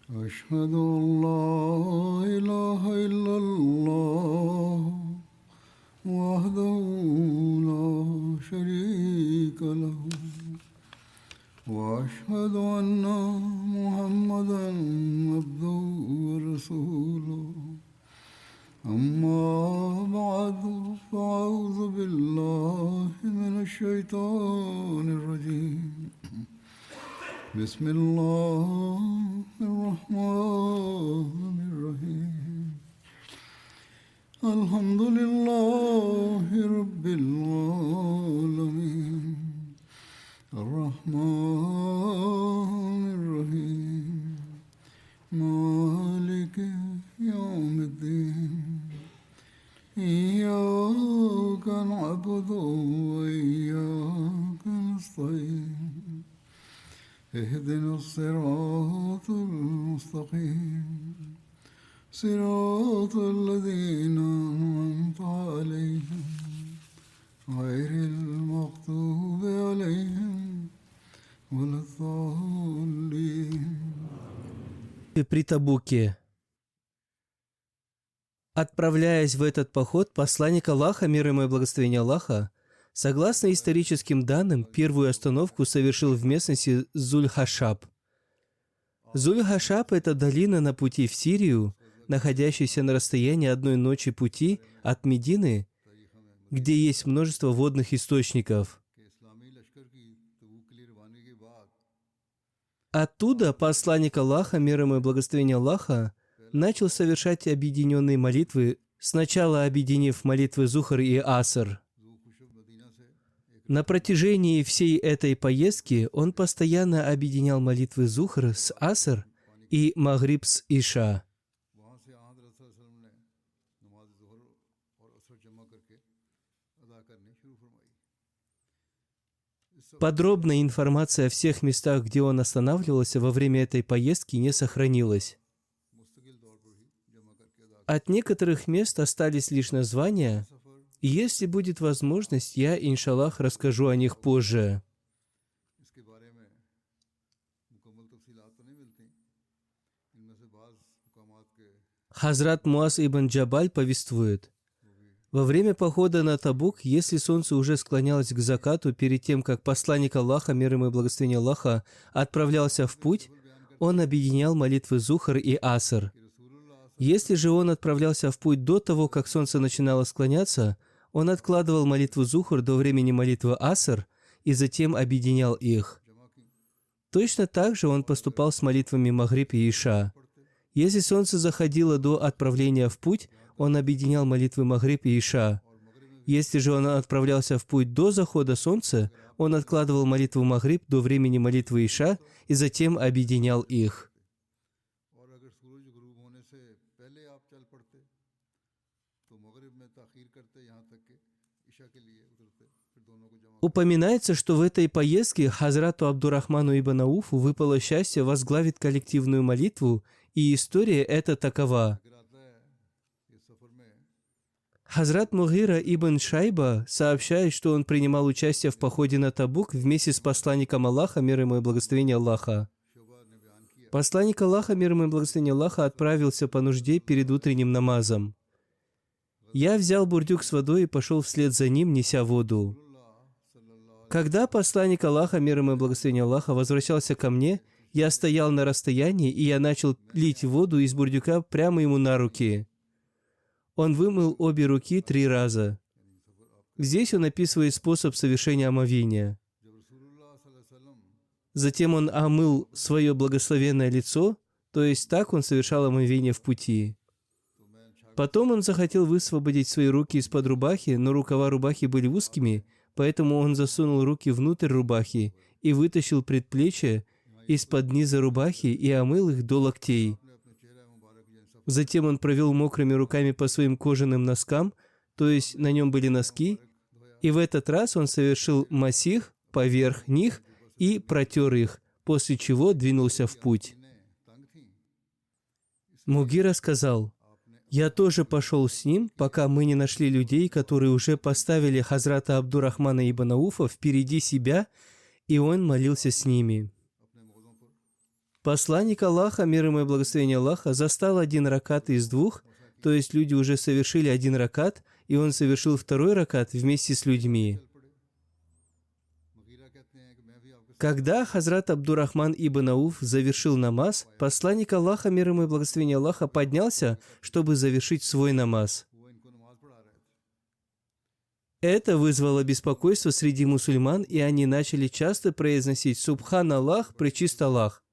أشهد أن لا إله إلا الله وحده لا شريك له وأشهد أن محمدا عبده ورسوله أما بعد فأعوذ بالله من الشيطان الرجيم بسم الله الرحمن الرحيم الحمد لله رب العالمين الرحمن الرحيم مالك يوم الدين إياك نعبد وإياك نستعين اهدنا الصراط المستقيم صراط الذين أنعمت عليهم غير المغضوب عليهم ولا الضالين. При Табуке. Отправляясь в этот поход, посланник Аллаха, мир ему и благословение Аллаха, согласно историческим данным, первую остановку совершил в местности Зуль-Хашаб. Зуль-Хашаб – это долина на пути в Сирию, находящаяся на расстоянии одной ночи пути от Медины, где есть множество водных источников. Оттуда посланник Аллаха, мир ему и благословение Аллаха, начал совершать объединенные молитвы, сначала объединив молитвы Зухр и Аср. На протяжении всей этой поездки он постоянно объединял молитвы Зухр с Аср и Магриб с Иша. Подробная информация о всех местах, где он останавливался во время этой поездки, не сохранилась. От некоторых мест остались лишь названия, и если будет возможность, я, иншаллах, расскажу о них позже. Хазрат Муаз ибн Джабаль повествует: во время похода на Табук, если солнце уже склонялось к закату перед тем, как посланник Аллаха, мир ему и благословение Аллаха, отправлялся в путь, он объединял молитвы Зухр и Аср. Если же он отправлялся в путь до того, как солнце начинало склоняться, он откладывал молитву Зухр до времени молитвы Аср и затем объединял их. Точно так же он поступал с молитвами Магриб и Иша. Если солнце заходило до отправления в путь, он объединял молитвы Магриб и Иша. Если же он отправлялся в путь до захода солнца, он откладывал молитву Магриб до времени молитвы Иша и затем объединял их. Упоминается, что в этой поездке Хазрату Абдурахману ибн Ауфу выпало счастье возглавить коллективную молитву, и история эта такова. Хазрат Мугира ибн Шайба сообщает, что он принимал участие в походе на Табук вместе с посланником Аллаха, мир ему и благословение Аллаха. Посланник Аллаха, мир ему и благословение Аллаха, отправился по нужде перед утренним намазом. Я взял бурдюк с водой и пошел вслед за ним, неся воду. Когда посланник Аллаха, мир ему и благословение Аллаха, возвращался ко мне, я стоял на расстоянии, и я начал лить воду из бурдюка прямо ему на руки. Он вымыл обе руки 3 раза. Здесь он описывает способ совершения омовения. Затем он омыл свое благословенное лицо, то есть так он совершал омовение в пути. Потом он захотел высвободить свои руки из-под рубахи, но рукава рубахи были узкими, поэтому он засунул руки внутрь рубахи и вытащил предплечья из-под низа рубахи и омыл их до локтей. Затем он провел мокрыми руками по своим кожаным носкам, то есть на нем были носки, и в этот раз он совершил масих поверх них и протер их, после чего двинулся в путь. Мугира сказал: «Я тоже пошел с ним, пока мы не нашли людей, которые уже поставили Хазрата Абдурахмана ибн Ауфа впереди себя, и он молился с ними». Посланник Аллаха, мир ему и благословение Аллаха, застал один ракат из двух, то есть люди уже совершили один ракат, и он совершил второй ракат вместе с людьми. Когда Хазрат Абдурахман ибн Ауф завершил намаз, посланник Аллаха, мир ему и благословение Аллаха, поднялся, чтобы завершить свой намаз. Это вызвало беспокойство среди мусульман, и они начали часто произносить «Субхан Аллах, пречист Аллах».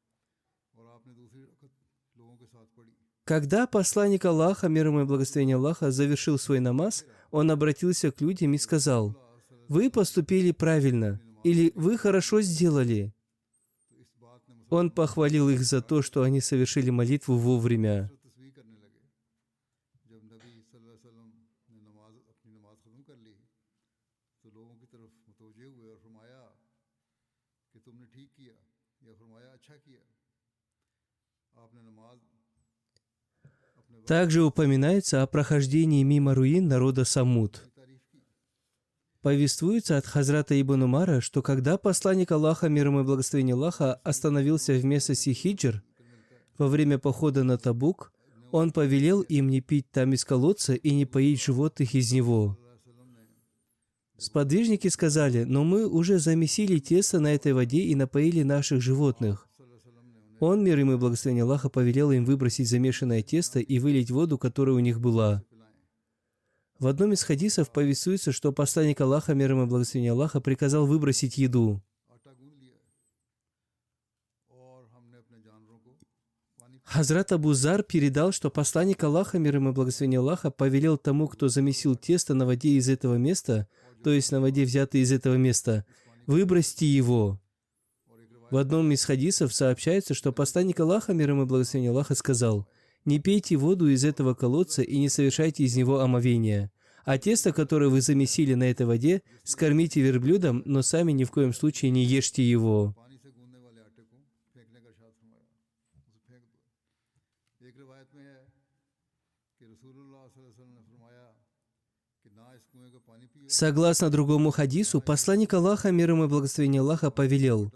Когда посланник Аллаха, мир ему и благословение Аллаха, завершил свой намаз, он обратился к людям и сказал: «Вы поступили правильно» или «Вы хорошо сделали». Он похвалил их за то, что они совершили молитву вовремя. Также упоминается о прохождении мимо руин народа Самуд. Повествуется от Хазрата Ибн Умара, что когда посланник Аллаха, мир ему и благословение Аллаха, остановился в местности Хиджр во время похода на Табук, он повелел им не пить там из колодца и не поить животных из него. Сподвижники сказали: «Но мы уже замесили тесто на этой воде и напоили наших животных». Он, мир ему и благословение Аллаха, повелел им выбросить замешанное тесто и вылить воду, которая у них была. В одном из хадисов повествуется, что посланник Аллаха, мир ему и благословение Аллаха, приказал выбросить еду. Хазрат Абу Зар передал, что посланник Аллаха, мир ему и благословение Аллаха, повелел тому, кто замесил тесто на воде из этого места, то есть на воде, взятой из этого места, выбросьте его. В одном из хадисов сообщается, что посланник Аллаха, мир ему и благословение Аллаха, сказал: «Не пейте воду из этого колодца и не совершайте из него омовения. А тесто, которое вы замесили на этой воде, скормите верблюдам, но сами ни в коем случае не ешьте его». Согласно другому хадису, посланник Аллаха, мир ему и благословение Аллаха, повелел: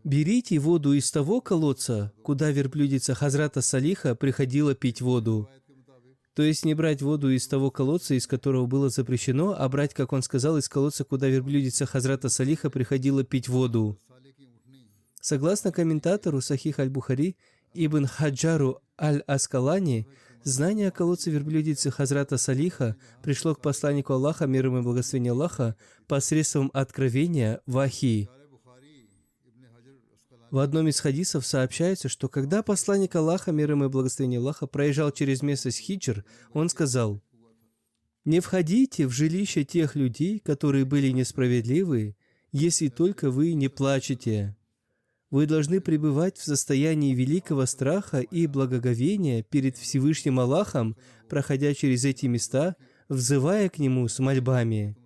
«Берите воду из того колодца, куда верблюдица Хазрата Салиха приходила пить воду». То есть не брать воду из того колодца, из которого было запрещено, а брать, как он сказал, из колодца, куда верблюдица Хазрата Салиха приходила пить воду. Согласно комментатору Сахих аль-Бухари Ибн Хаджару аль-Аскалани, знание о колодце верблюдицы Хазрата Салиха пришло к посланнику Аллаха, мир ему и благословение Аллаха, посредством откровения вахи. В одном из хадисов сообщается, что когда посланник Аллаха, мир ему и благословение Аллаха, проезжал через местность Хиджр, он сказал: «Не входите в жилище тех людей, которые были несправедливы, если только вы не плачете. Вы должны пребывать в состоянии великого страха и благоговения перед Всевышним Аллахом, проходя через эти места, взывая к Нему с мольбами.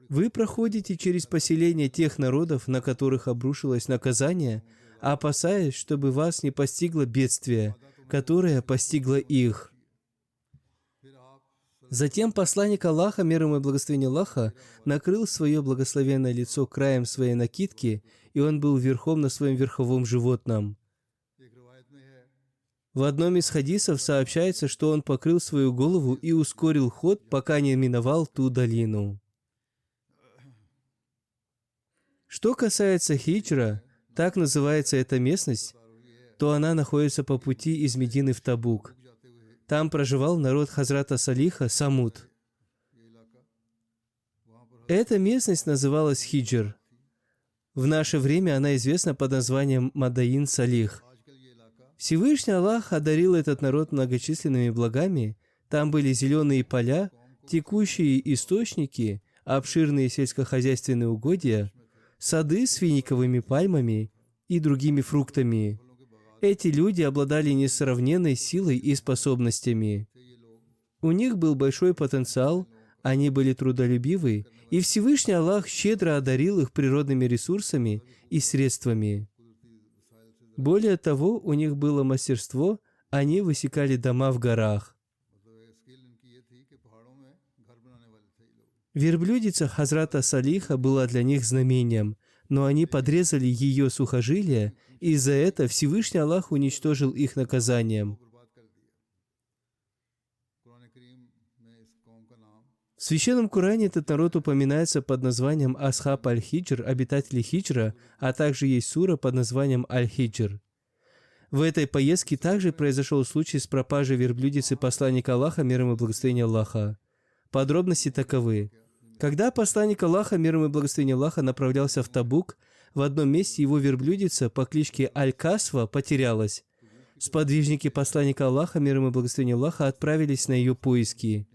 Вы проходите через поселения тех народов, на которых обрушилось наказание, опасаясь, чтобы вас не постигло бедствие, которое постигло их». Затем посланник Аллаха, мир ему и благословение Аллаха, накрыл свое благословенное лицо краем своей накидки, и он был верхом на своем верховом животном. В одном из хадисов сообщается, что он покрыл свою голову и ускорил ход, пока не миновал ту долину. Что касается Хиджра, так называется эта местность, то она находится по пути из Медины в Табук. Там проживал народ Хазрата Салиха, Самуд. Эта местность называлась Хиджр. В наше время она известна под названием Мадаин Салих. Всевышний Аллах одарил этот народ многочисленными благами. Там были зеленые поля, текущие источники, обширные сельскохозяйственные угодья, сады с финиковыми пальмами и другими фруктами. Эти люди обладали несравненной силой и способностями. У них был большой потенциал, они были трудолюбивы, и Всевышний Аллах щедро одарил их природными ресурсами и средствами. Более того, у них было мастерство, они высекали дома в горах. Верблюдица Хазрата Салиха была для них знамением, но они подрезали ее сухожилия и за это Всевышний Аллах уничтожил их наказанием. В Священном Коране этот народ упоминается под названием Асхаб аль-Хиджр, обитатели Хиджра, а также есть сура под названием Аль-Хиджр. В этой поездке также произошел случай с пропажей верблюдицы посланника Аллаха, мир ему и благословение Аллаха. Подробности таковы. Когда посланник Аллаха, мир ему и благословение Аллаха, направлялся в Табук, в одном месте его верблюдица по кличке Аль-Касва потерялась. Сподвижники посланника Аллаха, мир ему и благословение Аллаха, отправились на ее поиски.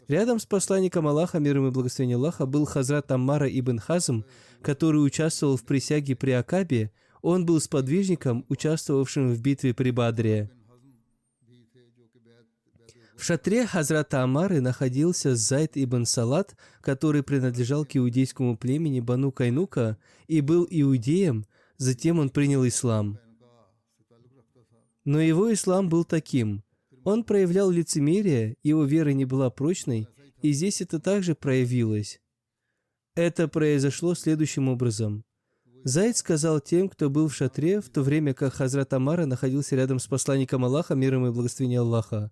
Рядом с посланником Аллаха, мир ему и благословение Аллаха, был Хазрат Аммара ибн Хазм, который участвовал в присяге при Акабе. Он был сподвижником, участвовавшим в битве при Бадре. В шатре Хазрата Аммары находился Зайд ибн Салат, который принадлежал к иудейскому племени Бану Кайнука и был иудеем, затем он принял ислам. Но его ислам был таким. Он проявлял лицемерие, его вера не была прочной, и здесь это также проявилось. Это произошло следующим образом. Зайд сказал тем, кто был в шатре, в то время как Хазрат Аммара находился рядом с посланником Аллаха, мир ему и благословение Аллаха: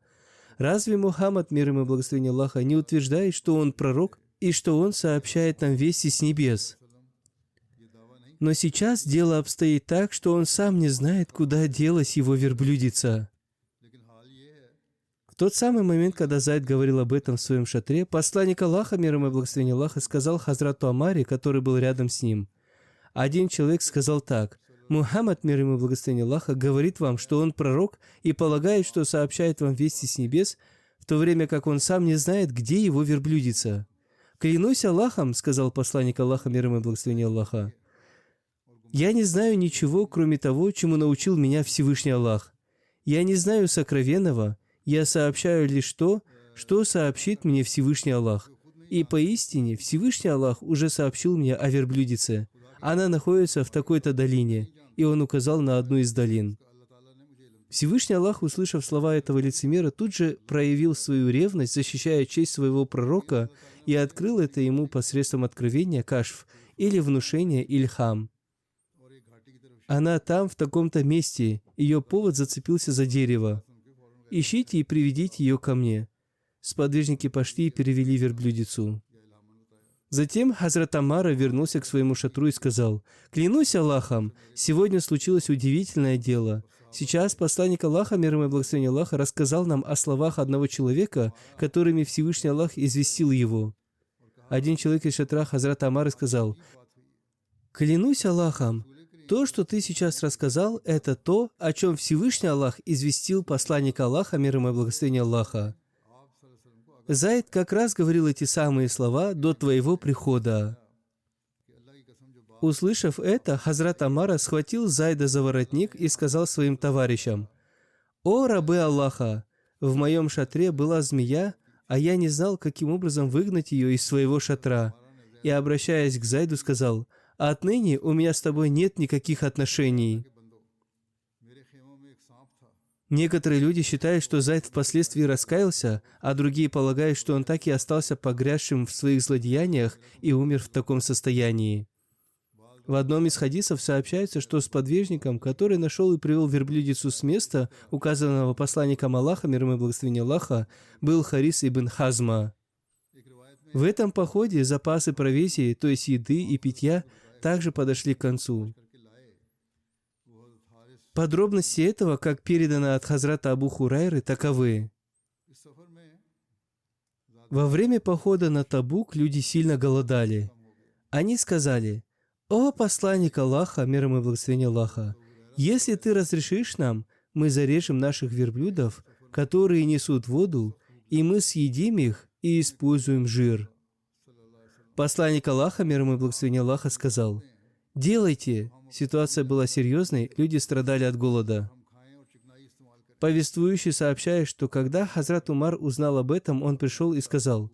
«Разве Мухаммад, мир ему и благословение Аллаха, не утверждает, что он пророк и что он сообщает нам вести с небес? Но сейчас дело обстоит так, что он сам не знает, куда делась его верблюдица». В тот самый момент, когда Зайд говорил об этом в своем шатре, посланник Аллаха, мир ему и благословение Аллаха, сказал Хазрату Амаре, который был рядом с ним. Один человек сказал так: «Мухаммад, мир ему и благословение Аллаха, говорит вам, что он пророк и полагает, что сообщает вам вести с небес, в то время как он сам не знает, где его верблюдица». «Клянусь Аллахом», — сказал посланник Аллаха, мир ему и благословение Аллаха, «я не знаю ничего, кроме того, чему научил меня Всевышний Аллах. Я не знаю сокровенного, я сообщаю лишь то, что сообщит мне Всевышний Аллах. И поистине Всевышний Аллах уже сообщил мне о верблюдице. Она находится в такой-то долине», и он указал на одну из долин. Всевышний Аллах, услышав слова этого лицемера, тут же проявил свою ревность, защищая честь своего пророка, и открыл это ему посредством откровения кашф или внушения ильхам. Она там, в таком-то месте, ее повод зацепился за дерево. Ищите и приведите ее ко мне. Сподвижники пошли и перевели верблюдицу. Затем Хазрат Аммара вернулся к своему шатру и сказал: «Клянусь Аллахом, сегодня случилось удивительное дело. Сейчас посланник Аллаха, мир ему и благословение Аллаха, рассказал нам о словах одного человека, которыми Всевышний Аллах известил его». Один человек из шатра Хазрата Аммары сказал: «Клянусь Аллахом, то, что ты сейчас рассказал, это то, о чем Всевышний Аллах известил посланника Аллаха, мир ему и благословение Аллаха. Зайд как раз говорил эти самые слова до твоего прихода». Услышав это, Хазрат Аммара схватил Зайда за воротник и сказал своим товарищам: «О рабы Аллаха, в моем шатре была змея, а я не знал, каким образом выгнать ее из своего шатра». И, обращаясь к Зайду, сказал: «Отныне у меня с тобой нет никаких отношений». Некоторые люди считают, что Зайд впоследствии раскаялся, а другие полагают, что он так и остался погрязшим в своих злодеяниях и умер в таком состоянии. В одном из хадисов сообщается, что сподвижником, который нашел и привел верблюдицу с места, указанного посланником Аллаха, мир ему и благословение Аллаха, был Харис ибн Хазма. В этом походе запасы провизии, то есть еды и питья, также подошли к концу. Подробности этого, как передано от Хазрата Абу Хурайры, таковы. Во время похода на Табук люди сильно голодали. Они сказали: «О посланник Аллаха, мир ему и благословение Аллаха, если ты разрешишь нам, мы зарежем наших верблюдов, которые несут воду, и мы съедим их и используем жир». Посланник Аллаха, мир ему и благословение Аллаха, сказал: «Делайте». Ситуация была серьезной, люди страдали от голода. Повествующий сообщает, что когда Хазрат Умар узнал об этом, он пришел и сказал: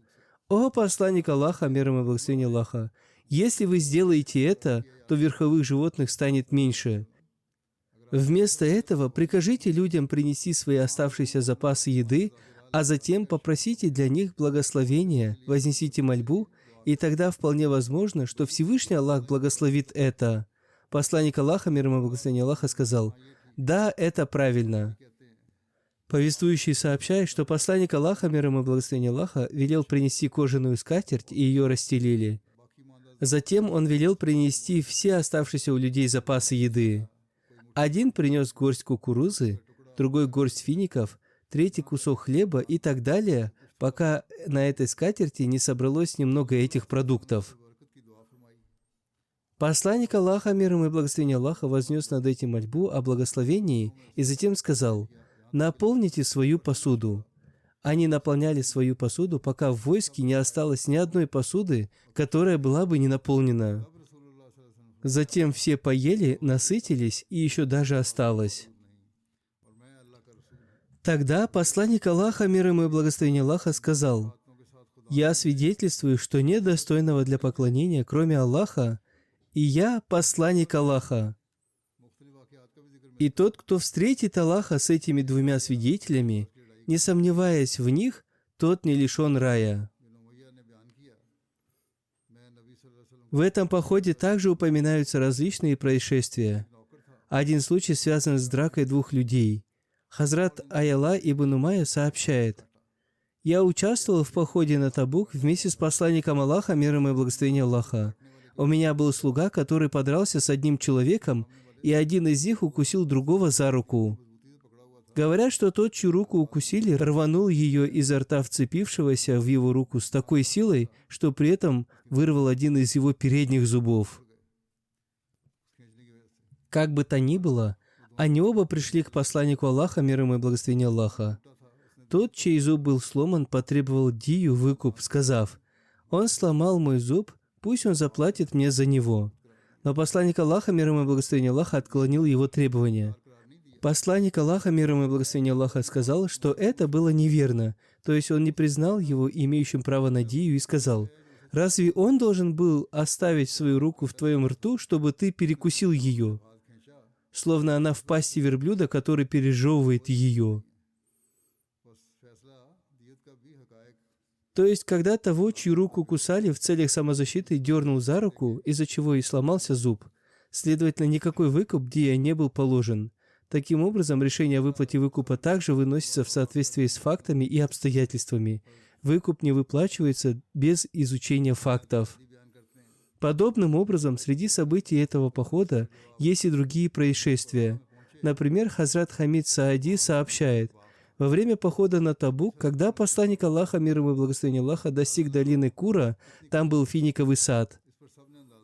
«О посланник Аллаха, мир ему и благословение Аллаха, если вы сделаете это, то верховых животных станет меньше. Вместо этого прикажите людям принести свои оставшиеся запасы еды, а затем попросите для них благословения, вознесите мольбу, и тогда вполне возможно, что Всевышний Аллах благословит это». Посланник Аллаха, мир ему и благословение Аллаха, сказал: «Да, это правильно». Повествующий сообщает, что посланник Аллаха, мир ему и благословение Аллаха, велел принести кожаную скатерть, и ее расстелили. Затем он велел принести все оставшиеся у людей запасы еды. Один принес горсть кукурузы, другой горсть фиников, третий кусок хлеба и так далее, пока на этой скатерти не собралось немного этих продуктов. Посланник Аллаха, мир ему и благословение Аллаха, вознес над этим мольбу о благословении и затем сказал: «Наполните свою посуду». Они наполняли свою посуду, пока в войске не осталось ни одной посуды, которая была бы не наполнена. Затем все поели, насытились, и еще даже осталось. Тогда посланник Аллаха, мир ему и благословение Аллаха, сказал: «Я свидетельствую, что нет достойного для поклонения, кроме Аллаха, и я посланник Аллаха. И тот, кто встретит Аллаха с этими двумя свидетелями, не сомневаясь в них, тот не лишен рая». В этом походе также упоминаются различные происшествия. Один случай связан с дракой двух людей. Хазрат Аяла ибн Умайя сообщает: «Я участвовал в походе на Табук вместе с посланником Аллаха, мир ему и благословение Аллаха. У меня был слуга, который подрался с одним человеком, и один из них укусил другого за руку. Говорят, что тот, чью руку укусили, рванул ее изо рта вцепившегося в его руку с такой силой, что при этом вырвал один из его передних зубов. Как бы то ни было, они оба пришли к посланнику Аллаха, мир ему и благословение Аллаха. Тот, чей зуб был сломан, потребовал дию, выкуп, сказав: «Он сломал мой зуб, пусть он заплатит мне за него». Но посланник Аллаха, мир ему и благословение Аллаха, отклонил его требования. Посланник Аллаха, мир ему и благословение Аллаха, сказал, что это было неверно, то есть он не признал его имеющим право на дию и сказал: «Разве он должен был оставить свою руку в твоем рту, чтобы ты перекусил ее?» Словно она в пасти верблюда, который пережевывает ее. То есть, когда того, чью руку кусали в целях самозащиты, дернул за руку, из-за чего и сломался зуб, следовательно, никакой выкуп дия не был положен. Таким образом, решение о выплате выкупа также выносится в соответствии с фактами и обстоятельствами. Выкуп не выплачивается без изучения фактов. Подобным образом, среди событий этого похода есть и другие происшествия. Например, Хазрат Хамид Саади сообщает: во время похода на Табук, когда посланник Аллаха, мир ему и благословение Аллаха, достиг долины Кура, там был финиковый сад.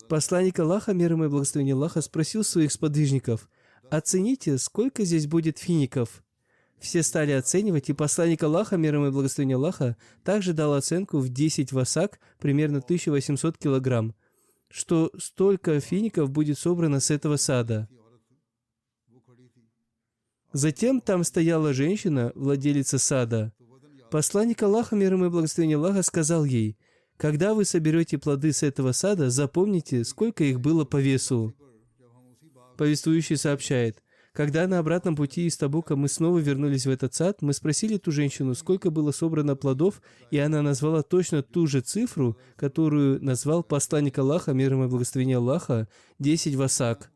Посланник Аллаха, мир ему и благословение Аллаха, спросил своих сподвижников: «Оцените, сколько здесь будет фиников?» Все стали оценивать, и посланник Аллаха, мир ему и благословение Аллаха, также дал оценку в 10 васак, примерно 1800 килограмм, что столько фиников будет собрано с этого сада. Затем там стояла женщина, владелица сада. Посланник Аллаха, мир ему и благословение Аллаха, сказал ей: «Когда вы соберете плоды с этого сада, запомните, сколько их было по весу». Повествующий сообщает: когда на обратном пути из Табука мы снова вернулись в этот сад, мы спросили ту женщину, сколько было собрано плодов, и она назвала точно ту же цифру, которую назвал посланник Аллаха, мир ему и благословение Аллаха, 10 васак.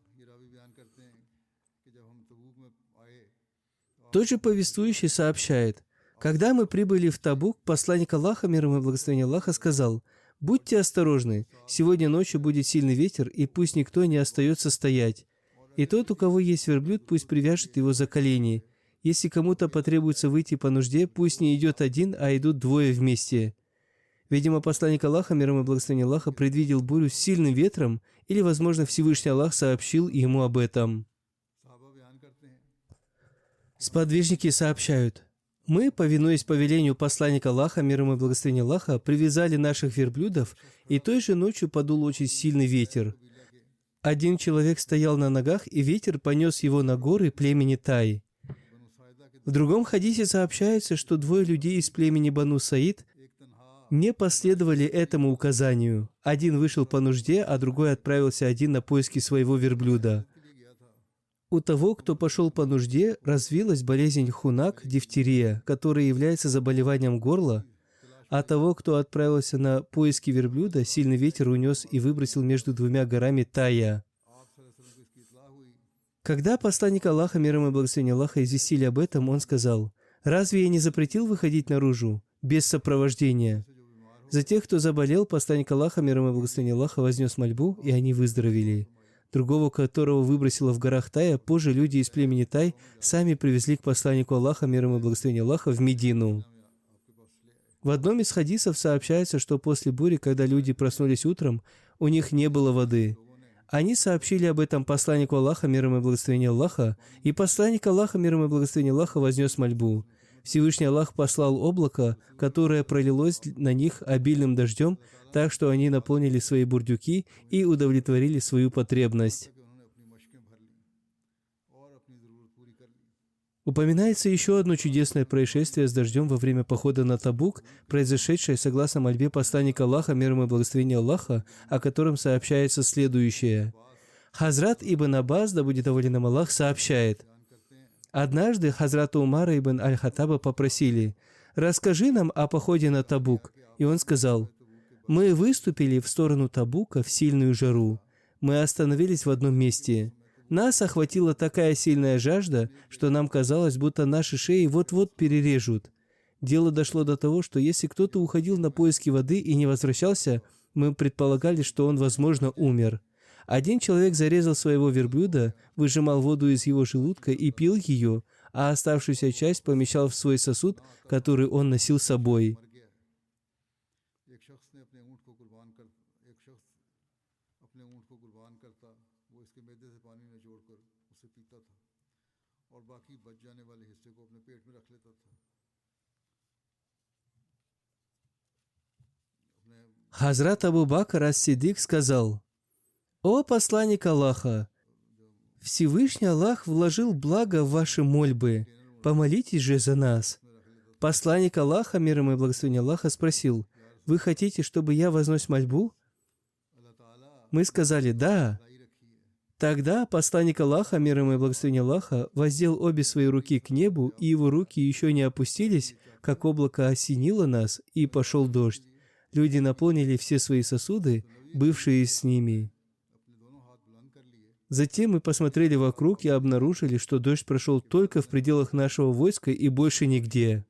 Тот же повествующий сообщает: когда мы прибыли в Табук, посланник Аллаха, мир ему и благословение Аллаха, сказал: «Будьте осторожны, сегодня ночью будет сильный ветер, и пусть никто не остается стоять. И тот, у кого есть верблюд, пусть привяжет его за колени. Если кому-то потребуется выйти по нужде, пусть не идет один, а идут двое вместе». Видимо, посланник Аллаха, мир ему и благословение Аллаха, предвидел бурю с сильным ветром, или, возможно, Всевышний Аллах сообщил ему об этом. Сподвижники сообщают: мы, повинуясь повелению посланника Аллаха, мир ему и благословение Аллаха, привязали наших верблюдов, и той же ночью подул очень сильный ветер. Один человек стоял на ногах, и ветер понес его на горы племени Тай. В другом хадисе сообщается, что двое людей из племени Бану Саид не последовали этому указанию. Один вышел по нужде, а другой отправился один на поиски своего верблюда. У того, кто пошел по нужде, развилась болезнь хунак, дифтерия, которая является заболеванием горла, а того, кто отправился на поиски верблюда, сильный ветер унес и выбросил между двумя горами Тая. Когда посланник Аллаха, мир ему и благословение Аллаха, известили об этом, он сказал: «Разве я не запретил выходить наружу без сопровождения?» За тех, кто заболел, посланник Аллаха, мир ему и благословение Аллаха, вознес мольбу, и они выздоровели. Другого, которого выбросило в горах Тая, позже люди из племени Тай сами привезли к посланнику Аллаха, мир ему и благословение Аллаха, в Медину. В одном из хадисов сообщается, что после бури, когда люди проснулись утром, у них не было воды. Они сообщили об этом посланнику Аллаха, мир ему и благословение Аллаха, и посланник Аллаха, мир ему и благословение Аллаха, вознес мольбу. Всевышний Аллах послал облако, которое пролилось на них обильным дождем, так что они наполнили свои бурдюки и удовлетворили свою потребность. Упоминается еще одно чудесное происшествие с дождем во время похода на Табук, произошедшее согласно мольбе посланника Аллаха, мир ему и благословение Аллаха, о котором сообщается следующее. Хазрат ибн Аббас, да будет доволен им Аллах, сообщает: однажды Хазрата Умара ибн Аль-Хаттаба попросили: «Расскажи нам о походе на Табук». И он сказал: «Мы выступили в сторону Табука в сильную жару. Мы остановились в одном месте. Нас охватила такая сильная жажда, что нам казалось, будто наши шеи вот-вот перережут. Дело дошло до того, что если кто-то уходил на поиски воды и не возвращался, мы предполагали, что он, возможно, умер. Один человек зарезал своего верблюда, выжимал воду из его желудка и пил ее, а оставшуюся часть помещал в свой сосуд, который он носил с собой». Хазрат Абу Бакр ас-Сиддик сказал: «О посланник Аллаха, Всевышний Аллах вложил благо в ваши мольбы, помолитесь же за нас». Посланник Аллаха, мир ему и благословение Аллаха, спросил: «Вы хотите, чтобы я вознес мольбу?» Мы сказали: «Да». Тогда посланник Аллаха, мир ему и благословение Аллаха, воздел обе свои руки к небу, и его руки еще не опустились, как облако осенило нас, и пошел дождь. Люди наполнили все свои сосуды, бывшие с ними. Затем мы посмотрели вокруг и обнаружили, что дождь прошел только в пределах нашего войска и больше нигде.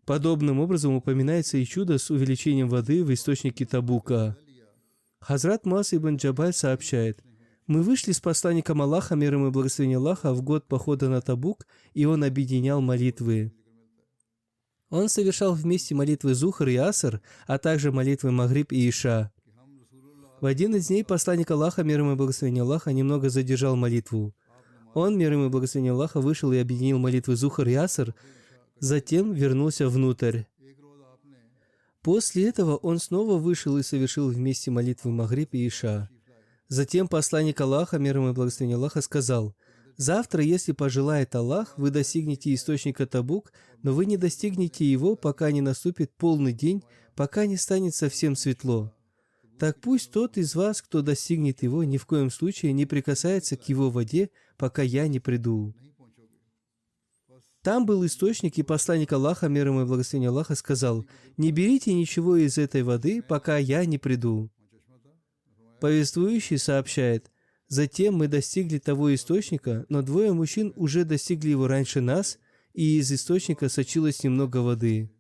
Подобным образом упоминается и чудо с увеличением воды в источнике Табука. Хазрат Муаз ибн Джабаль сообщает: «Мы вышли с посланником Аллаха, мир ему и благословение Аллаха, в год похода на Табук, и он объединял молитвы. Он совершал вместе молитвы Зухр и Аср, а также молитвы Магриб и Иша. В один из дней посланник Аллаха, мир ему и благословение Аллаха, немного задержал молитву. Он, мир ему и благословение Аллаха, вышел и объединил молитвы Зухр и Аср, затем вернулся внутрь. После этого он снова вышел и совершил вместе молитвы Магриб и Иша. Затем посланник Аллаха, мир ему и благословение Аллаха, сказал: «Завтра, если пожелает Аллах, вы достигнете источника Табук, но вы не достигнете его, пока не наступит полный день, пока не станет совсем светло. Так пусть тот из вас, кто достигнет его, ни в коем случае не прикасается к его воде, пока я не приду». Там был источник, и посланник Аллаха, мир ему и благословение Аллаха, сказал: «Не берите ничего из этой воды, пока я не приду». Повествующий сообщает: «Затем мы достигли того источника, но двое мужчин уже достигли его раньше нас, и из источника сочилось немного воды».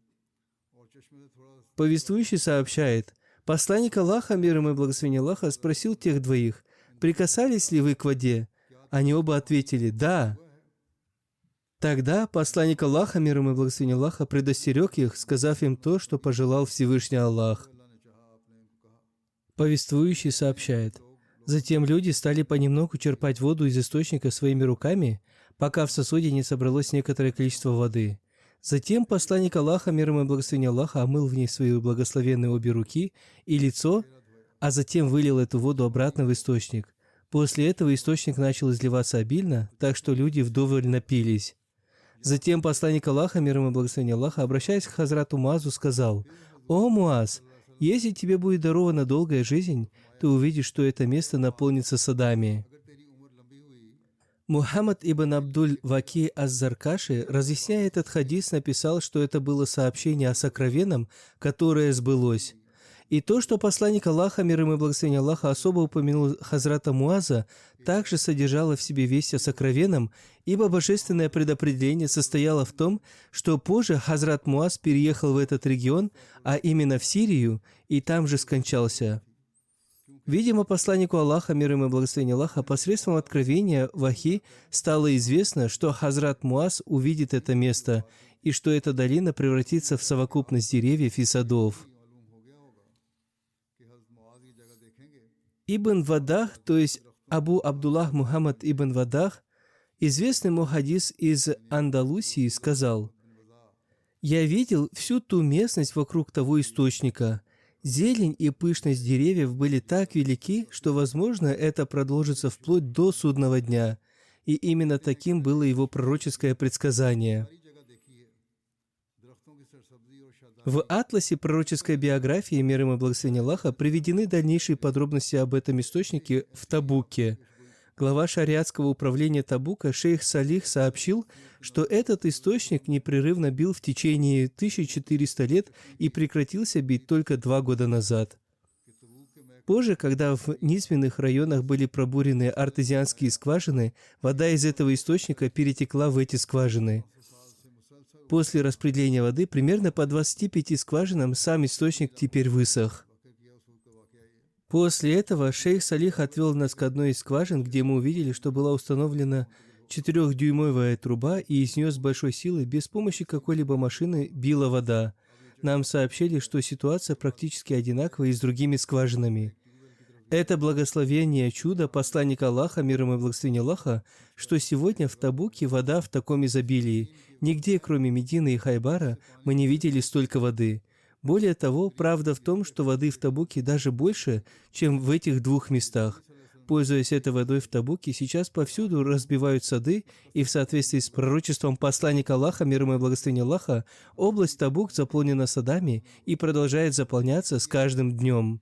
Повествующий сообщает: «Посланник Аллаха, мир ему и благословение Аллаха, спросил тех двоих: прикасались ли вы к воде?» Они оба ответили: «Да». Тогда посланник Аллаха, мир ему и благословение Аллаха, предостерег их, сказав им то, что пожелал Всевышний Аллах. Повествующий сообщает: «Затем люди стали понемногу черпать воду из источника своими руками, пока в сосуде не собралось некоторое количество воды. Затем посланник Аллаха, мир ему и благословение Аллаха, омыл в ней свои благословенные обе руки и лицо, а затем вылил эту воду обратно в источник. После этого источник начал изливаться обильно, так что люди вдоволь напились. Затем посланник Аллаха, мир ему и благословение Аллаха, обращаясь к Хазрату Муазу, сказал: «О Муаз, если тебе будет дарована долгая жизнь, ты увидишь, что это место наполнится садами». Мухаммад ибн Абдуль-Ваки ас-Заркаши, разъясняя этот хадис, написал, что это было сообщение о сокровенном, которое сбылось. И то, что посланник Аллаха, мир ему и благословение Аллаха, особо упомянул Хазрата Муаза, также содержало в себе весть о сокровенном, ибо божественное предопределение состояло в том, что позже Хазрат Муаз переехал в этот регион, а именно в Сирию, и там же скончался. Видимо, посланнику Аллаха, мир ему и благословение Аллаха, посредством откровения вахи стало известно, что Хазрат Муаз увидит это место, и что эта долина превратится в совокупность деревьев и садов. Ибн Вадах, то есть Абу Абдуллах Мухаммад ибн Вадах, известный мухаддис из Андалусии, сказал: «Я видел всю ту местность вокруг того источника. Зелень и пышность деревьев были так велики, что, возможно, это продолжится вплоть до судного дня. И именно таким было его пророческое предсказание». В атласе пророческой биографии, мир ему и благословение Аллаха, приведены дальнейшие подробности об этом источнике в Табуке. Глава шариатского управления Табука шейх Салих сообщил, что этот источник непрерывно бил в течение 1400 лет и прекратился бить только 2 года назад. Позже, когда в низменных районах были пробурены артезианские скважины, вода из этого источника перетекла в эти скважины. После распределения воды примерно по 25 скважинам сам источник теперь высох. После этого шейх Салих отвел нас к одной из скважин, где мы увидели, что была установлена 4-дюймовая труба, и из нее с большой силой, без помощи какой-либо машины, била вода. Нам сообщили, что ситуация практически одинаковая и с другими скважинами. Это благословение чудо посланника Аллаха, мир ему и благословение Аллаха, что сегодня в Табуке вода в таком изобилии. Нигде, кроме Медины и Хайбара, мы не видели столько воды. Более того, правда в том, что воды в Табуке даже больше, чем в этих 2 местах. Пользуясь этой водой в Табуке, сейчас повсюду разбивают сады, и в соответствии с пророчеством посланника Аллаха, мир ему и благословение Аллаха, область Табук заполнена садами и продолжает заполняться с каждым днем.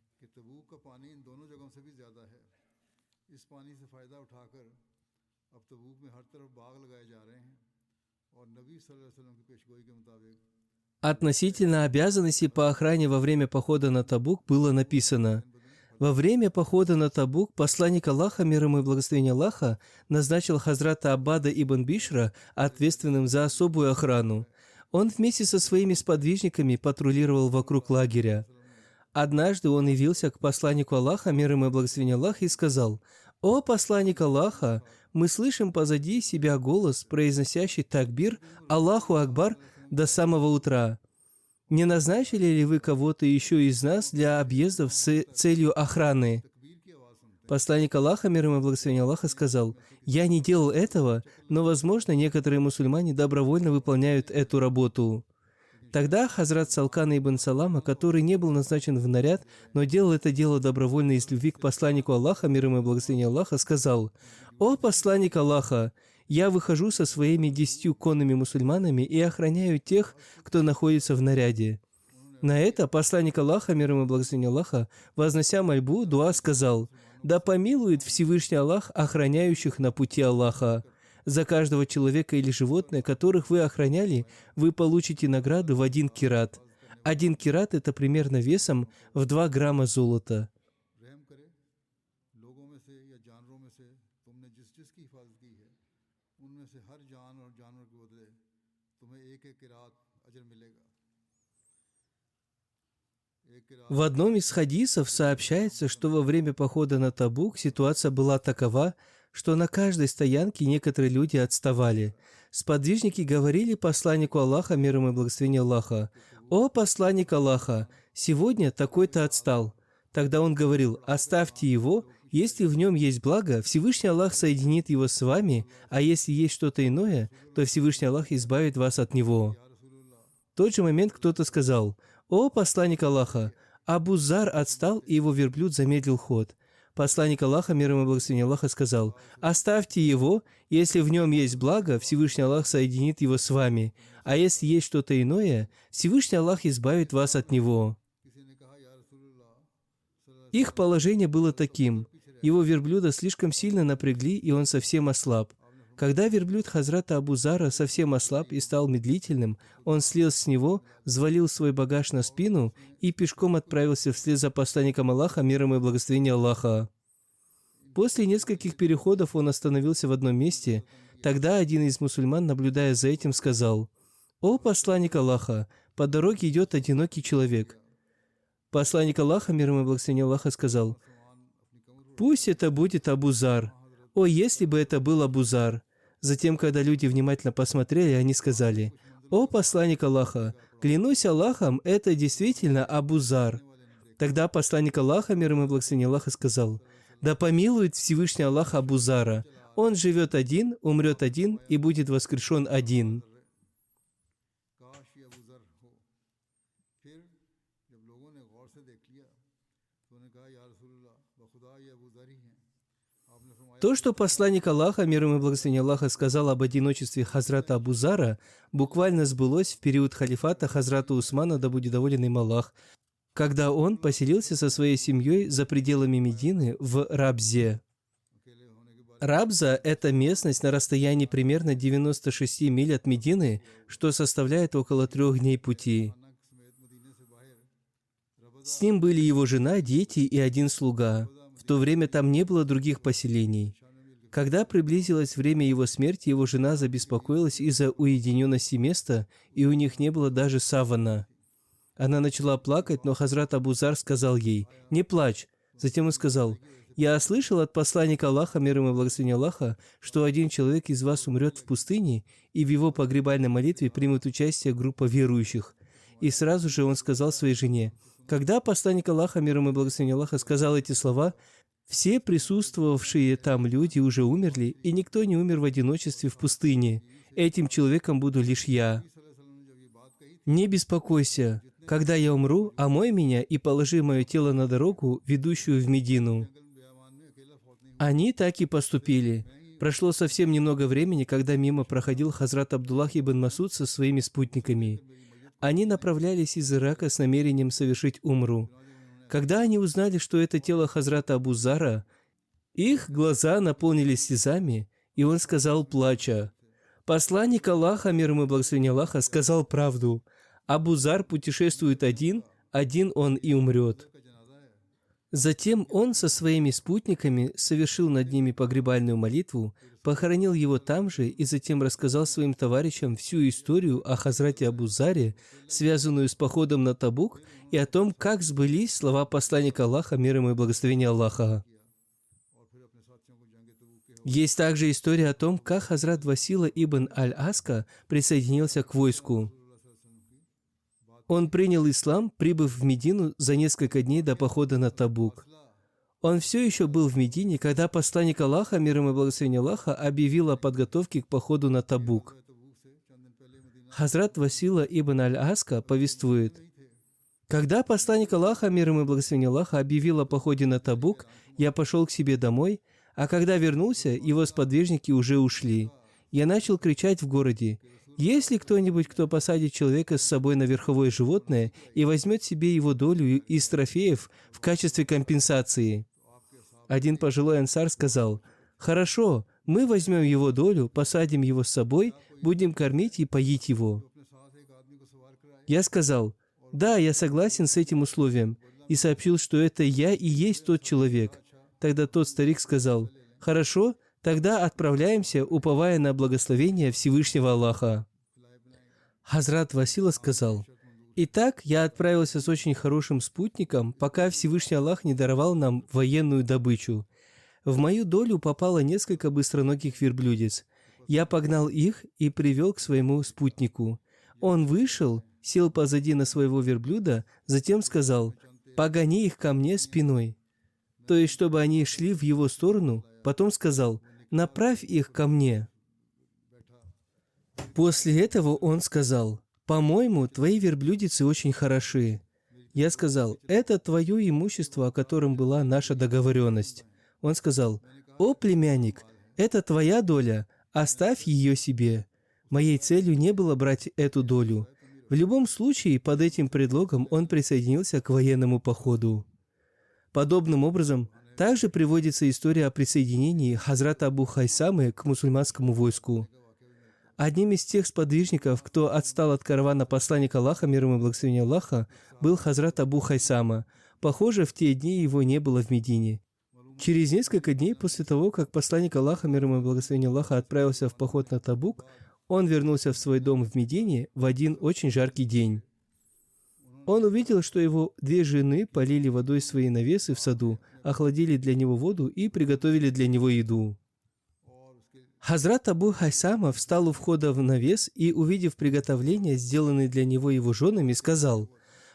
Относительно обязанностей по охране во время похода на Табук было написано: во время похода на Табук посланник Аллаха, мир ему и благословение Аллаха, назначил Хазрата Аббада ибн Бишра ответственным за особую охрану. Он вместе со своими сподвижниками патрулировал вокруг лагеря. Однажды он явился к посланнику Аллаха, мир ему и благословение Аллаха, и сказал: «О посланник Аллаха, мы слышим позади себя голос, произносящий такбир Аллаху Акбар до самого утра. Не назначили ли вы кого-то еще из нас для объездов с целью охраны?» Посланник Аллаха, мир ему и благословение Аллаха, сказал: «Я не делал этого, но, возможно, некоторые мусульмане добровольно выполняют эту работу». Тогда Хазрат Салкан ибн Салама, который не был назначен в наряд, но делал это дело добровольно из любви к посланнику Аллаха, мир ему и благословение Аллаха, сказал: «О посланник Аллаха, я выхожу со своими 10 конными мусульманами и охраняю тех, кто находится в наряде». На это посланник Аллаха, мир ему и благословение Аллаха, вознося мольбу, дуа сказал: «Да помилует Всевышний Аллах охраняющих на пути Аллаха. За каждого человека или животное, которых вы охраняли, вы получите награду в 1 кират. 1 кират – это примерно весом в 2 грамма золота». В одном из хадисов сообщается, что во время похода на Табук ситуация была такова, что на каждой стоянке некоторые люди отставали. Сподвижники говорили посланнику Аллаха, мир ему и благословение Аллаха: «О посланник Аллаха, сегодня такой-то отстал». Тогда он говорил: «Оставьте его, если в нем есть благо, Всевышний Аллах соединит его с вами, а если есть что-то иное, то Всевышний Аллах избавит вас от него». В тот же момент кто-то сказал: «О посланник Аллаха, Абу Зар отстал, и его верблюд замедлил ход». Посланник Аллаха, мир ему и благословение Аллаха, сказал: «Оставьте его, если в нем есть благо, Всевышний Аллах соединит его с вами, а если есть что-то иное, Всевышний Аллах избавит вас от него». Их положение было таким: его верблюда слишком сильно напрягли, и он совсем ослаб. Когда верблюд Хазрата Абу Зара совсем ослаб и стал медлительным, он слез с него, взвалил свой багаж на спину и пешком отправился вслед за посланником Аллаха, миром и благословением Аллаха. После нескольких переходов он остановился в одном месте. Тогда один из мусульман, наблюдая за этим, сказал: «О посланник Аллаха, по дороге идет одинокий человек». Посланник Аллаха, миром и благословением Аллаха, сказал: «Пусть это будет Абу Зар. О, если бы это был Абу Зар». Затем, когда люди внимательно посмотрели, они сказали: «О посланник Аллаха, клянусь Аллахом, это действительно Абу Зар». Тогда посланник Аллаха, миром и благословением Аллаха, сказал: «Да помилует Всевышний Аллах Абу Зара. Он живет один, умрет один и будет воскрешен один». То, что посланник Аллаха, миром и благословением Аллаха, сказал об одиночестве Хазрата Абу Зара, буквально сбылось в период халифата Хазрата Усмана, да будет доволен им Аллах, когда он поселился со своей семьей за пределами Медины в Рабзе. Рабза – это местность на расстоянии примерно 96 миль от Медины, что составляет около 3 дней пути. С ним были его жена, дети и один слуга. В то время там не было других поселений. Когда приблизилось время его смерти, его жена забеспокоилась из-за уединенности места, и у них не было даже савана. Она начала плакать, но Хазрат Абу Зар сказал ей: «Не плачь». Затем он сказал: «Я слышал от посланника Аллаха, мир ему и благословение Аллаха, что один человек из вас умрет в пустыне, и в его погребальной молитве примет участие группа верующих». И сразу же он сказал своей жене: когда посланник Аллаха, мир ему и благословение Аллаха, сказал эти слова, все присутствовавшие там люди уже умерли, и никто не умер в одиночестве в пустыне. Этим человеком буду лишь я. Не беспокойся, когда я умру, омой меня и положи мое тело на дорогу, ведущую в Медину. Они так и поступили. Прошло совсем немного времени, когда мимо проходил Хазрат Абдуллах ибн Масуд со своими спутниками. Они направлялись из Ирака с намерением совершить умру. Когда они узнали, что это тело Хазрата Абу Зара, их глаза наполнились слезами, и он сказал, плача: «Посланник Аллаха, мир ему и благословение Аллаха, сказал правду. Абу Зар путешествует один он и умрет». Затем он со своими спутниками совершил над ними погребальную молитву, похоронил его там же и затем рассказал своим товарищам всю историю о Хазрате Абу Заре, связанную с походом на Табук, и о том, как сбылись слова посланника Аллаха, мир ему и благословение Аллаха. Есть также история о том, как Хазрат Васила ибн Аль-Аска присоединился к войску. Он принял ислам, прибыв в Медину за несколько дней до похода на Табук. Он все еще был в Медине, когда посланник Аллаха, мир ему и благословение Аллаха, объявил о подготовке к походу на Табук. Хазрат Васила ибн Аль-Аска повествует: «Когда посланник Аллаха, мир ему и благословение Аллаха, объявил о походе на Табук, я пошел к себе домой, а когда вернулся, его сподвижники уже ушли. Я начал кричать в городе: есть ли кто-нибудь, кто посадит человека с собой на верховое животное и возьмет себе его долю из трофеев в качестве компенсации?» Один пожилой ансар сказал: «Хорошо, мы возьмем его долю, посадим его с собой, будем кормить и поить его». Я сказал: «Да, я согласен с этим условием», и сообщил, что это я и есть тот человек. Тогда тот старик сказал: «Хорошо, тогда отправляемся, уповая на благословение Всевышнего Аллаха». Хазрат Васила сказал: «Итак, я отправился с очень хорошим спутником, пока Всевышний Аллах не даровал нам военную добычу. В мою долю попало несколько быстроногих верблюдец. Я погнал их и привел к своему спутнику. Он вышел, сел позади на своего верблюда, затем сказал: «Погони их ко мне спиной», то есть, чтобы они шли в его сторону, потом сказал: «Направь их ко мне». После этого он сказал: «По-моему, твои верблюдицы очень хороши». Я сказал: «Это твое имущество, о котором была наша договоренность». Он сказал: «О, племянник, это твоя доля, оставь ее себе». Моей целью не было брать эту долю. В любом случае, под этим предлогом он присоединился к военному походу. Подобным образом, Также приводится история о присоединении Хазрата Абу Хайсамы к мусульманскому войску. Одним из тех сподвижников, кто отстал от каравана посланника Аллаха, мир ему и благословение Аллаха, был Хазрат Абу Хайсама. Похоже, в те дни его не было в Медине. Через несколько дней после того, как посланник Аллаха, мир ему и благословение Аллаха, отправился в поход на Табук, он вернулся в свой дом в Медине в один очень жаркий день. Он увидел, что его 2 жены полили водой свои навесы в саду, охладили для него воду и приготовили для него еду. Хазрат Абу Хайсама встал у входа в навес и, увидев приготовления, сделанные для него его женами, сказал: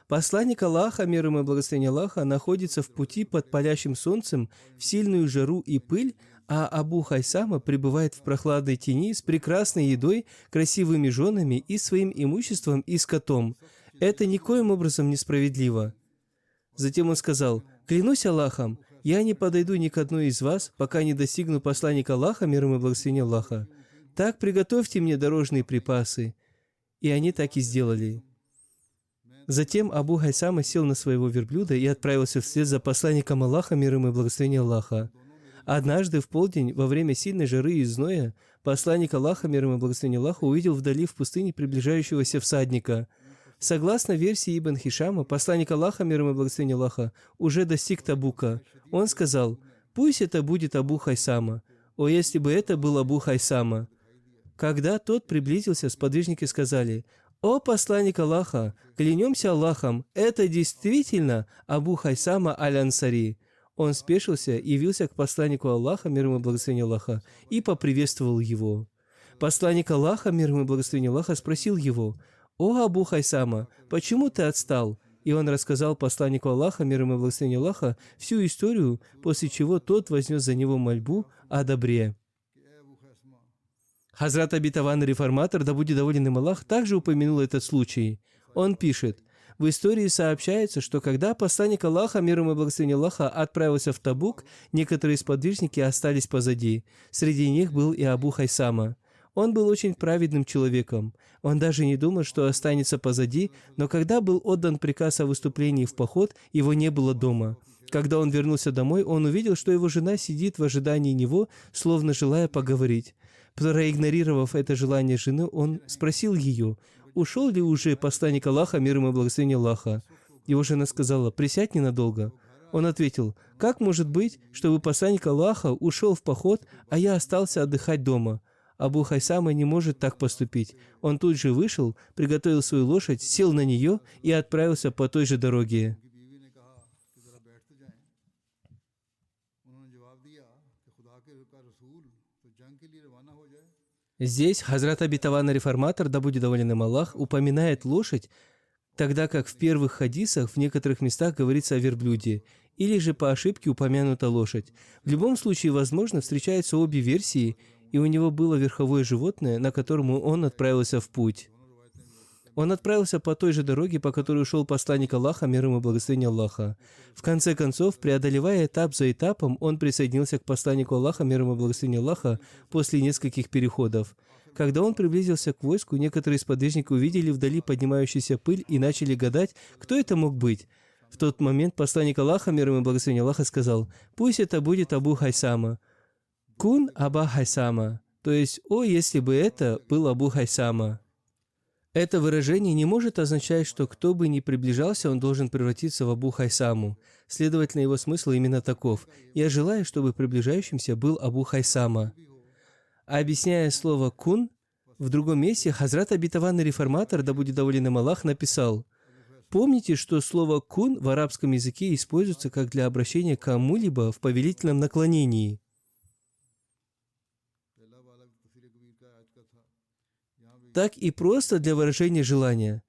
«Посланник Аллаха, мир ему и благословение Аллаха, находится в пути под палящим солнцем в сильную жару и пыль, а Абу Хайсама пребывает в прохладной тени с прекрасной едой, красивыми женами и своим имуществом и скотом. Это никоим образом несправедливо». Затем он сказал: «Клянусь Аллахом, я не подойду ни к одной из вас, пока не достигну посланника Аллаха, мир ему и благословение Аллаха. Так приготовьте мне дорожные припасы». И они так и сделали. Затем Абу Хайсама сел на своего верблюда и отправился вслед за посланником Аллаха, мир ему и благословение Аллаха. Однажды в полдень, во время сильной жары и зноя, посланник Аллаха, мир ему и благословение Аллаха, увидел вдали в пустыне приближающегося всадника. Согласно версии Ибн Хишама, посланник Аллаха, мир ему и благословение Аллаха, уже достиг Табука. Он сказал: «Пусть это будет Абу Хайсама. О, если бы это был Абу Хайсама!» Когда тот приблизился, сподвижники сказали: «О, посланник Аллаха, клянемся Аллахом, это действительно Абу Хайсама аль-Ансари». Он спешился, явился к посланнику Аллаха, мир ему и благословение Аллаха, и поприветствовал его. Посланник Аллаха, мир ему и благословение Аллаха, спросил его: «О, Абу Хайсама, почему ты отстал?» И он рассказал посланнику Аллаха, мир ему и благословение Аллаха, всю историю, после чего тот вознес за него мольбу о добре. Хазрат Обетованный Реформатор, да будет доволен им Аллах, также упомянул этот случай. Он пишет: в истории сообщается, что когда посланник Аллаха, мир ему и благословение Аллаха, отправился в Табук, некоторые сподвижники остались позади. Среди них был и Абу Хайсама. Он был очень праведным человеком. Он даже не думал, что останется позади, но когда был отдан приказ о выступлении в поход, его не было дома. Когда он вернулся домой, он увидел, что его жена сидит в ожидании него, словно желая поговорить. Проигнорировав это желание жены, он спросил ее: «Ушел ли уже посланник Аллаха, мир ему и благословение Аллаха?» Его жена сказала: «Присядь ненадолго». Он ответил: «Как может быть, чтобы посланник Аллаха ушел в поход, а я остался отдыхать дома?» Абу Хайсама не может так поступить. Он тут же вышел, приготовил свою лошадь, сел на нее и отправился по той же дороге. Здесь Хазрат Обетованный Реформатор, да будет доволен им Аллах, упоминает лошадь, тогда как в первых хадисах в некоторых местах говорится о верблюде, или же по ошибке упомянута лошадь. В любом случае, возможно, встречаются обе версии, и у него было верховое животное, на котором он отправился в путь. Он отправился по той же дороге, по которой ушел посланник Аллаха, мир ему и благословение Аллаха. В конце концов, преодолевая этап за этапом, он присоединился к посланнику Аллаха, мир ему и благословение Аллаха, после нескольких переходов. Когда он приблизился к войску, некоторые сподвижники увидели вдали поднимающуюся пыль и начали гадать, кто это мог быть. В тот момент посланник Аллаха, мир ему и благословение Аллаха, сказал: «Пусть это будет Абу Хайсама». «Кун Аба Хайсама», то есть «О, если бы это был Абу Хайсама». Это выражение не может означать, что кто бы ни приближался, он должен превратиться в Абу Хайсаму. Следовательно, его смысл именно таков: «Я желаю, чтобы приближающимся был Абу Хайсама». А объясняя слово «кун», в другом месте Хазрат Обетованный Реформатор, да будет доволен им Аллах, написал: «Помните, что слово «кун» в арабском языке используется как для обращения к кому-либо в повелительном наклонении». Так и просто для выражения желания.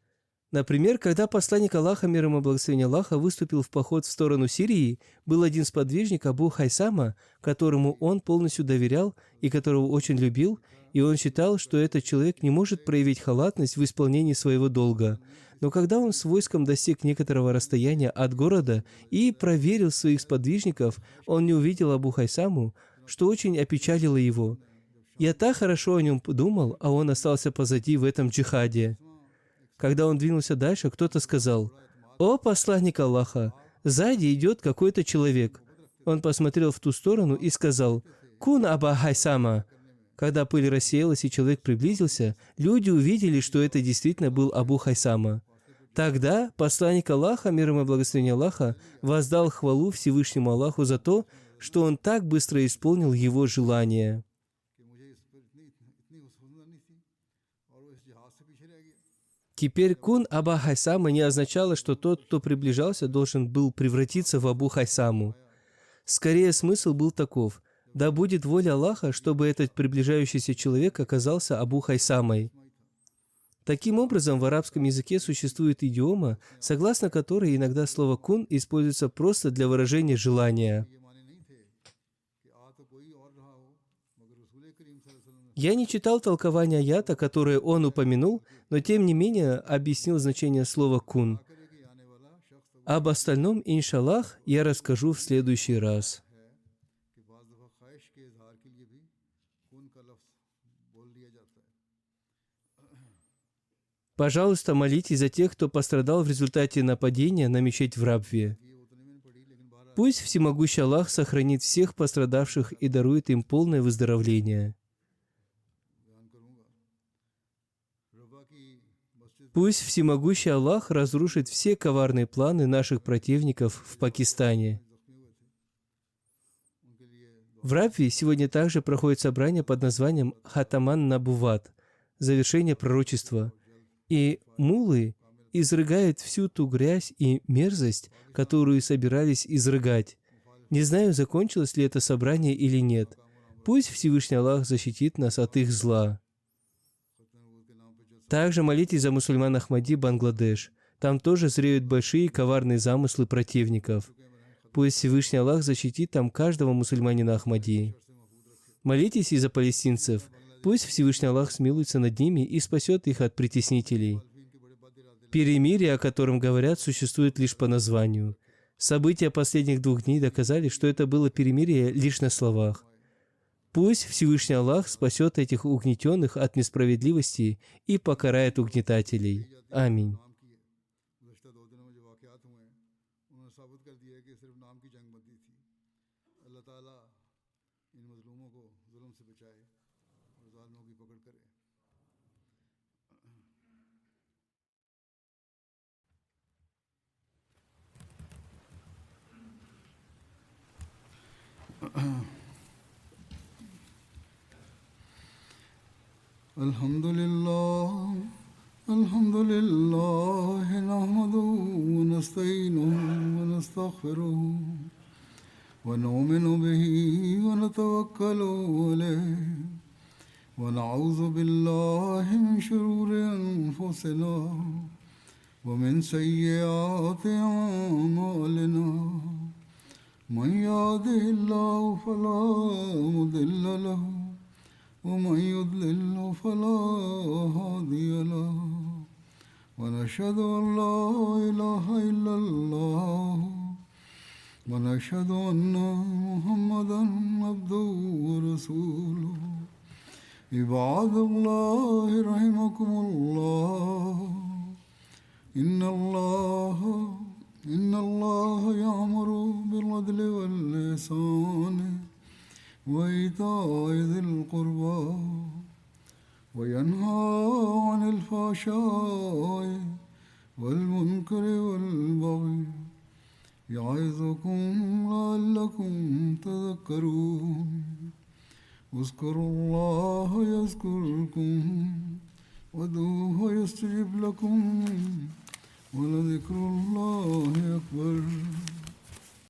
Например, когда посланник Аллаха, мир ему и благословение Аллаха, выступил в поход в сторону Сирии, был один сподвижник Абу Хайсама, которому он полностью доверял и которого очень любил, и он считал, что этот человек не может проявить халатность в исполнении своего долга. Но когда он с войском достиг некоторого расстояния от города и проверил своих сподвижников, он не увидел Абу Хайсаму, что очень опечалило его. «Я так хорошо о нем подумал, а он остался позади в этом джихаде». Когда он двинулся дальше, кто-то сказал: «О, посланник Аллаха, сзади идет какой-то человек». Он посмотрел в ту сторону и сказал: «Кун Аба Хайсама». Когда пыль рассеялась и человек приблизился, люди увидели, что это действительно был Абу Хайсама. Тогда посланник Аллаха, мир ему и благословение Аллаха, воздал хвалу Всевышнему Аллаху за то, что он так быстро исполнил его желание. Теперь кун Аба Хайсама не означало, что тот, кто приближался, должен был превратиться в Абу Хайсаму. Скорее, смысл был таков: да будет воля Аллаха, чтобы этот приближающийся человек оказался Абу Хайсамой. Таким образом, в арабском языке существует идиома, согласно которой иногда слово «кун» используется просто для выражения желания. Я не читал толкование аята, которое он упомянул, но тем не менее объяснил значение слова «кун». Об остальном, иншаллах, я расскажу в следующий раз. Пожалуйста, молитесь за тех, кто пострадал в результате нападения на мечеть в Рабве. Пусть Всемогущий Аллах сохранит всех пострадавших и дарует им полное выздоровление. Пусть Всемогущий Аллах разрушит все коварные планы наших противников в Пакистане. В Рабве сегодня также проходит собрание под названием Хатаман Набуват, завершение пророчества, и муллы изрыгают всю ту грязь и мерзость, которую собирались изрыгать. Не знаю, закончилось ли это собрание или нет. Пусть Всевышний Аллах защитит нас от их зла. Также молитесь за мусульман Ахмади, Бангладеш. Там тоже зреют большие коварные замыслы противников. Пусть Всевышний Аллах защитит там каждого мусульманина Ахмади. Молитесь и за палестинцев. Пусть Всевышний Аллах смилуется над ними и спасет их от притеснителей. Перемирие, о котором говорят, существует лишь по названию. События последних 2 дней доказали, что это было перемирие лишь на словах. Пусть Всевышний Аллах спасет этих угнетенных от несправедливости и покарает угнетателей. Аминь. Alhamdulillah, alhamdulillah, nahmaduhu wa nasta'inuhu wa nastaghfiruhu wa nu'minu bihi wa natawakkalu alayhi wa na'udhu billahi min shururi anfusina wa min sayyiati a'malina. Man yahdihillahu fala mudilla lahu ومن يضلل فلا هادي له ونشهد أن لا إله إلا الله ونشهد أن محمدا عبده ورسوله عباد الله رحمكم الله إن الله يأمر بالعدل والإحسان وإيتاء ذي القربى وينهى عن الفحشاء والمنكر والبغي يعظكم لعلكم تذكرون اذكروا الله يذكركم وادعوه يستجب لكم ولذكر الله أكبر.